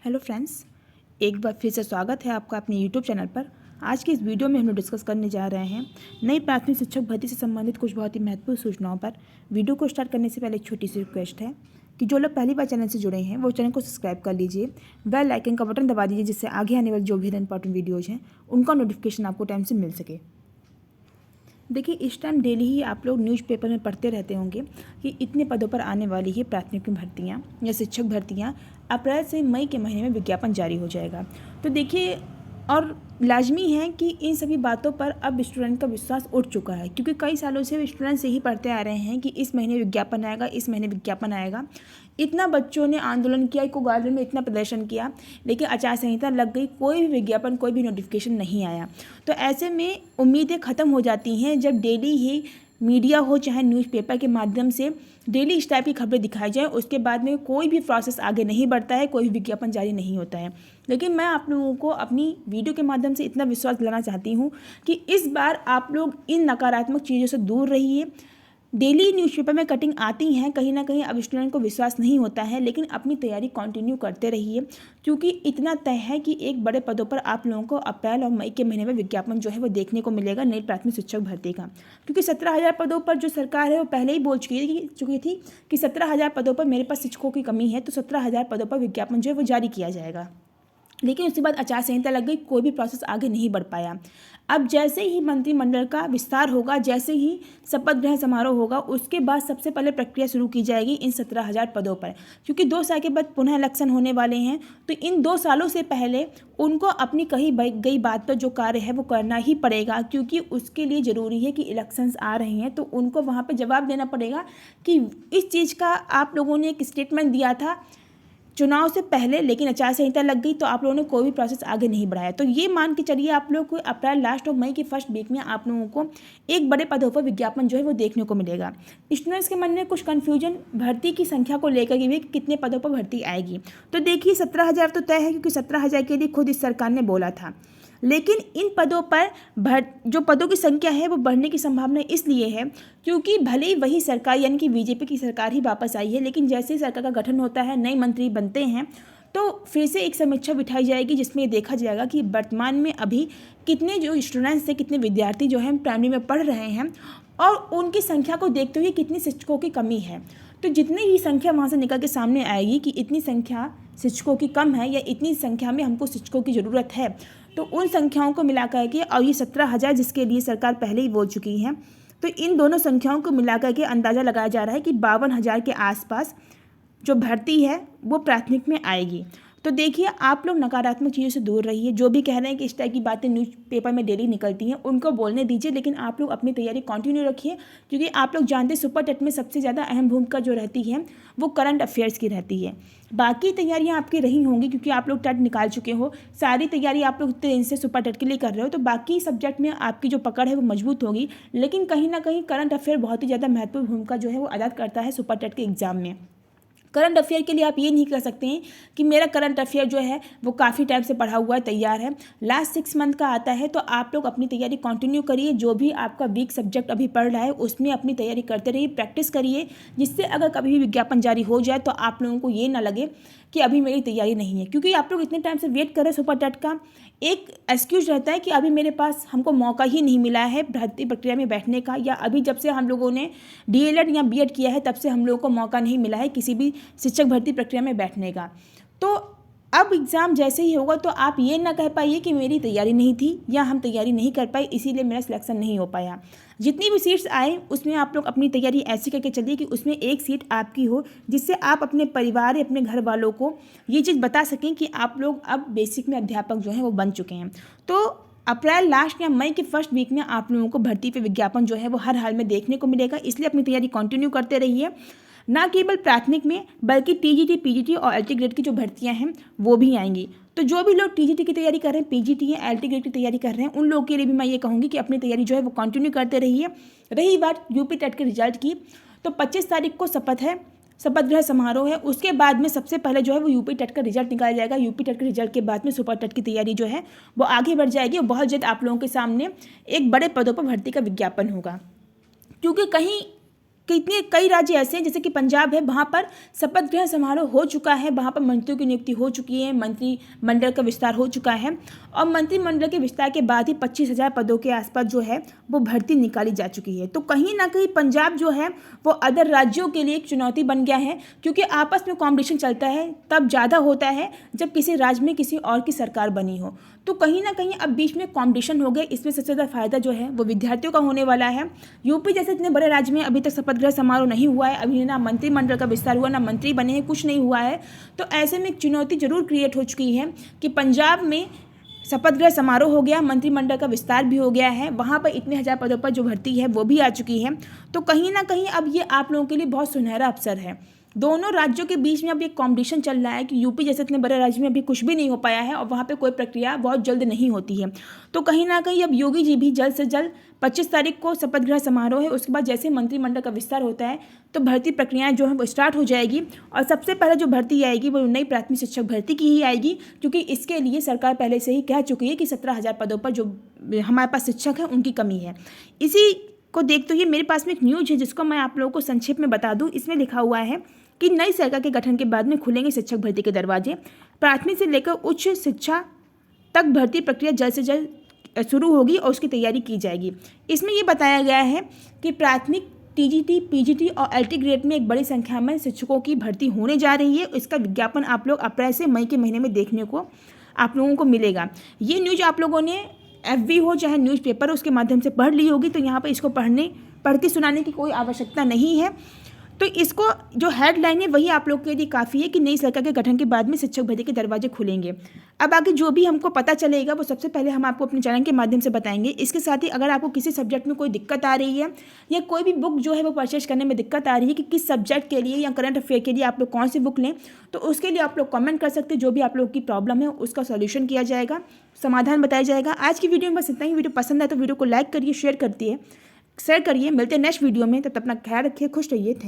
Hello friends, एक बार फिर से स्वागत है आपका अपने यूट्यूब चैनल पर। आज की इस वीडियो में हम लोग डिस्कस करने जा रहे हैं नई प्राथमिक शिक्षक भर्ती से संबंधित कुछ बहुत ही महत्वपूर्ण सूचनाओं पर। वीडियो को स्टार्ट करने से पहले एक छोटी सी रिक्वेस्ट है कि जो लोग पहली बार चैनल से जुड़े हैं वो चैनल को सब्सक्राइब कर लीजिए, बेल आइकन का बटन दबा दीजिए जिससे आगे आने वाले जो भी इंपॉर्टेंट वीडियोज़ हैं उनका नोटिफिकेशन आपको टाइम से मिल सके। देखिए, इस टाइम डेली ही आप लोग न्यूज़पेपर में पढ़ते रहते होंगे कि इतने पदों पर आने वाली है प्राथमिक भर्तियां या शिक्षक भर्तियां। अप्रैल से मई के महीने में विज्ञापन जारी हो जाएगा। तो देखिए, और लाजमी है कि इन सभी बातों पर अब स्टूडेंट का विश्वास उठ चुका है, क्योंकि कई सालों से स्टूडेंट से ही पढ़ते आ रहे हैं कि इस महीने विज्ञापन आएगा, इस महीने विज्ञापन आएगा। इतना बच्चों ने आंदोलन किया, को गार्डन में इतना प्रदर्शन किया, लेकिन आचार संहिता लग गई, कोई भी विज्ञापन, कोई भी नोटिफिकेशन नहीं आया। तो ऐसे में उम्मीदें ख़त्म हो जाती हैं जब डेली ही मीडिया हो चाहे न्यूज़पेपर के माध्यम से डेली इस टाइप की खबरें दिखाई जाए, उसके बाद में कोई भी प्रोसेस आगे नहीं बढ़ता है, कोई भी विज्ञापन जारी नहीं होता है। लेकिन मैं आप लोगों को अपनी वीडियो के माध्यम से इतना विश्वास दिलाना चाहती हूँ कि इस बार आप लोग इन नकारात्मक चीज़ों से दूर रहिए। डेली न्यूज़पेपर में कटिंग आती हैं, कहीं ना कहीं अब स्टूडेंट को विश्वास नहीं होता है, लेकिन अपनी तैयारी कंटिन्यू करते रहिए, क्योंकि इतना तय है कि एक बड़े पदों पर आप लोगों को अप्रैल और मई के महीने में विज्ञापन जो है वो देखने को मिलेगा नई प्राथमिक शिक्षक भर्ती का। क्योंकि 17,000 पदों पर जो सरकार है वो पहले ही बोल चुकी थी कि 17,000 पदों पर मेरे पास शिक्षकों की कमी है, तो 17,000 पदों पर विज्ञापन जो है वो जारी किया जाएगा। लेकिन उसके बाद आचार संहिता लग गई, कोई भी प्रोसेस आगे नहीं बढ़ पाया। अब जैसे ही मंत्रिमंडल का विस्तार होगा, जैसे ही शपथ ग्रहण समारोह होगा, उसके बाद सबसे पहले प्रक्रिया शुरू की जाएगी इन 17,000 पदों पर। क्योंकि 2 साल के बाद पुनः इलेक्शन होने वाले हैं, तो इन 2 सालों से पहले उनको अपनी कही गई बात पर जो कार्य है वो करना ही पड़ेगा, क्योंकि उसके लिए ज़रूरी है कि इलेक्शंस आ रहे हैं, तो उनको वहाँ पर जवाब देना पड़ेगा कि इस चीज़ का आप लोगों ने एक स्टेटमेंट दिया था चुनाव से पहले, लेकिन आचार संहिता लग गई तो आप लोगों ने कोई भी प्रोसेस आगे नहीं बढ़ाया। तो ये मान के चलिए आप लोग को अप्रैल लास्ट और मई के फर्स्ट वीक में आप लोगों को एक बड़े पदों पर विज्ञापन जो है वो देखने को मिलेगा। स्टूडेंट्स के मन में कुछ कन्फ्यूजन भर्ती की संख्या को लेकर के भी, कितने पदों पर भर्ती आएगी। तो देखिए, 17,000 तो तय है, क्योंकि 17,000 के लिए खुद इस सरकार ने बोला था। लेकिन इन पदों पर जो पदों की संख्या है वो बढ़ने की संभावना इसलिए है क्योंकि भले ही वही सरकार यानी कि बीजेपी की सरकार ही वापस आई है, लेकिन जैसे ही सरकार का गठन होता है, नए मंत्री बनते हैं, तो फिर से एक समीक्षा बिठाई जाएगी जिसमें ये देखा जाएगा कि वर्तमान में अभी कितने जो स्टूडेंट्स हैं, कितने विद्यार्थी जो हैं प्राइमरी में पढ़ रहे हैं, और उनकी संख्या को देखते हुए कितनी शिक्षकों की कमी है। तो जितनी ही संख्या वहाँ से निकल के सामने आएगी कि इतनी संख्या शिक्षकों की कम है या इतनी संख्या में हमको शिक्षकों की ज़रूरत है, तो उन संख्याओं को मिला करके, और ये 17,000 जिसके लिए सरकार पहले ही बोल चुकी है, तो इन दोनों संख्याओं को मिला करके अंदाज़ा लगाया जा रहा है कि 52,000 के आसपास जो भर्ती है वो प्राथमिक में आएगी। तो देखिए, आप लोग नकारात्मक चीज़ों से दूर रहिए। जो भी कह रहे हैं कि इस टाइप की बातें न्यूज़पेपर में डेली निकलती हैं, उनको बोलने दीजिए, लेकिन आप लोग अपनी तैयारी कंटिन्यू रखिए, क्योंकि आप लोग जानते हैं सुपर टेट में सबसे ज़्यादा अहम भूमिका जो रहती है वो करंट अफेयर्स की रहती है। बाकी तैयारियां आपकी रही होंगी क्योंकि आप लोग टेट निकाल चुके हो, सारी तैयारी आप लोग इतने दिन से सुपर टेट के लिए कर रहे हो, तो बाकी सब्जेक्ट में आपकी जो पकड़ है वो मजबूत होगी। लेकिन कहीं ना कहीं करंट अफेयर बहुत ही ज़्यादा महत्वपूर्ण भूमिका जो है वो अदा करता है सुपर टेट के एग्जाम में। करंट अफेयर के लिए आप ये नहीं कर सकते हैं कि मेरा करंट अफेयर जो है वो काफ़ी टाइम से पढ़ा हुआ है, तैयार है, लास्ट 6 मंथ का आता है। तो आप लोग अपनी तैयारी कंटिन्यू करिए, जो भी आपका वीक सब्जेक्ट अभी पढ़ रहा है उसमें अपनी तैयारी करते रहिए, प्रैक्टिस करिए, जिससे अगर कभी भी विज्ञापन जारी हो जाए तो आप लोगों को ये ना लगे कि अभी मेरी तैयारी नहीं है। क्योंकि आप लोग इतने टाइम से वेट कर रहे हैं सुपर टेट का, एक एक्सक्यूज रहता है कि अभी मेरे पास हमको मौका ही नहीं मिला है भर्ती प्रक्रिया में बैठने का, या अभी जब से हम लोगों ने डीएलएड या बीएड किया है तब से हम लोगों को मौका नहीं मिला है किसी भी शिक्षक भर्ती प्रक्रिया में बैठने का। तो अब एग्ज़ाम जैसे ही होगा तो आप ये ना कह पाइए कि मेरी तैयारी नहीं थी या हम तैयारी नहीं कर पाए इसीलिए मेरा सिलेक्शन नहीं हो पाया। जितनी भी सीट्स आए उसमें आप लोग अपनी तैयारी ऐसी करके चलिए कि उसमें एक सीट आपकी हो, जिससे आप अपने परिवार या अपने घर वालों को ये चीज़ बता सकें कि आप लोग अब बेसिक में अध्यापक जो हैं वो बन चुके हैं। तो अप्रैल लास्ट या मई के फर्स्ट वीक में आप लोगों को भर्ती पे विज्ञापन जो है वो हर हाल में देखने को मिलेगा, इसलिए अपनी तैयारी कंटिन्यू करते रहिए। ना केवल प्राथमिक में बल्कि टीजीटी, पीजीटी और एलटी ग्रेड की जो भर्तियां हैं वो भी आएंगी। तो जो भी लोग टीजीटी की तैयारी कर रहे हैं, पीजीटी या एलटी ग्रेड की तैयारी कर रहे हैं, उन लोगों के लिए भी मैं ये कहूँगी कि अपनी तैयारी जो है वो कंटिन्यू करते रहिए। रही बात यूपी टेट के रिजल्ट की, तो 25 तारीख को शपथ है, शपथ ग्रहण समारोह है, उसके बाद में सबसे पहले जो है वो यूपी टेट का रिजल्ट निकाला जाएगा। यूपी टेट के रिजल्ट के बाद में सुपर टेट की तैयारी जो है वो आगे बढ़ जाएगी और बहुत जल्द आप लोगों के सामने एक बड़े पदों पर भर्ती का विज्ञापन होगा। क्योंकि कहीं कितने कई राज्य ऐसे हैं जैसे कि पंजाब है, वहाँ पर शपथ ग्रहण समारोह हो चुका है, वहाँ पर मंत्रियों की नियुक्ति हो चुकी है, मंत्रिमंडल का विस्तार हो चुका है और मंत्रिमंडल के विस्तार के बाद ही 25,000 पदों के आसपास जो है वो भर्ती निकाली जा चुकी है। तो कहीं ना कहीं पंजाब जो है वो अदर राज्यों के लिए एक चुनौती बन गया है, क्योंकि आपस में कॉम्पिटिशन चलता है तब ज़्यादा होता है जब किसी राज्य में किसी और की सरकार बनी हो। तो कहीं ना कहीं अब बीच में कॉम्पिटिशन हो गया, इसमें सबसे ज़्यादा फायदा जो है वो विद्यार्थियों का होने वाला है। यूपी जैसे इतने बड़े राज्य में अभी तक शपथ ग्रहण समारोह नहीं हुआ है, अभी ना मंत्रिमंडल का विस्तार हुआ, ना मंत्री बने हैं, कुछ नहीं हुआ है। तो ऐसे में एक चुनौती जरूर क्रिएट हो चुकी है कि पंजाब में शपथ ग्रहण समारोह हो गया, मंत्रिमंडल का विस्तार भी हो गया है, वहाँ पर इतने हजार पदों पर जो भर्ती है वो भी आ चुकी है। तो कहीं ना कहीं अब ये आप लोगों के लिए बहुत सुनहरा अवसर है। दोनों राज्यों के बीच में अब एक कॉम्पिटिशन चल रहा है कि यूपी जैसे इतने बड़े राज्य में अभी कुछ भी नहीं हो पाया है और वहाँ पे कोई प्रक्रिया बहुत जल्द नहीं होती है। तो कहीं ना कहीं अब योगी जी भी जल्द से जल्द 25 तारीख को शपथ ग्रहण समारोह है, उसके बाद जैसे मंत्रिमंडल का विस्तार होता है तो भर्ती प्रक्रियाएं जो है वो स्टार्ट हो जाएगी और सबसे पहले जो भर्ती आएगी वो नई प्राथमिक शिक्षक भर्ती की ही आएगी, क्योंकि इसके लिए सरकार पहले से ही कह चुकी है कि 17,000 पदों पर जो हमारे पास शिक्षक है उनकी कमी है। इसी को देखते हुए मेरे पास में एक न्यूज़ है जिसको मैं आप लोगों को संक्षेप में बता दूँ। इसमें लिखा हुआ है कि नई सरकार के गठन के बाद में खुलेंगे शिक्षक भर्ती के दरवाजे, प्राथमिक से लेकर उच्च शिक्षा तक भर्ती प्रक्रिया जल्द से जल्द शुरू होगी और उसकी तैयारी की जाएगी। इसमें ये बताया गया है कि प्राथमिक, टीजीटी, पीजीटी और एलटी ग्रेड में एक बड़ी संख्या में शिक्षकों की भर्ती होने जा रही है। इसका विज्ञापन आप लोग अप्रैल से मई के महीने में देखने को आप लोगों को मिलेगा। ये न्यूज आप लोगों ने FB हो चाहे न्यूज़पेपर उसके माध्यम से पढ़ ली होगी, तो यहाँ पर इसको पढ़ के सुनाने की कोई आवश्यकता नहीं है। तो इसको जो हेडलाइन है वही आप लोग के लिए काफ़ी है कि नई सरकार के गठन के बाद में शिक्षक भर्ती के दरवाजे खुलेंगे। अब आगे जो भी हमको पता चलेगा वो सबसे पहले हम आपको अपने चैनल के माध्यम से बताएंगे। इसके साथ ही अगर आपको किसी सब्जेक्ट में कोई दिक्कत आ रही है या कोई भी बुक जो है वो परचेज करने में दिक्कत आ रही है कि किस सब्जेक्ट के लिए या करंट अफेयर के लिए आप लोग कौन सी बुक लें, तो उसके लिए आप लोग कमेंट कर सकते हैं। जो भी आप लोग की प्रॉब्लम है उसका सोल्यूशन किया जाएगा, समाधान बताया जाएगा। आज की वीडियो में बस इतना ही। वीडियो पसंद आए तो वीडियो को लाइक करिए, शेयर करिए। मिलते हैं नेक्स्ट वीडियो में, तब तक अपना ख्याल रखिए, खुश रहिए। Thank you.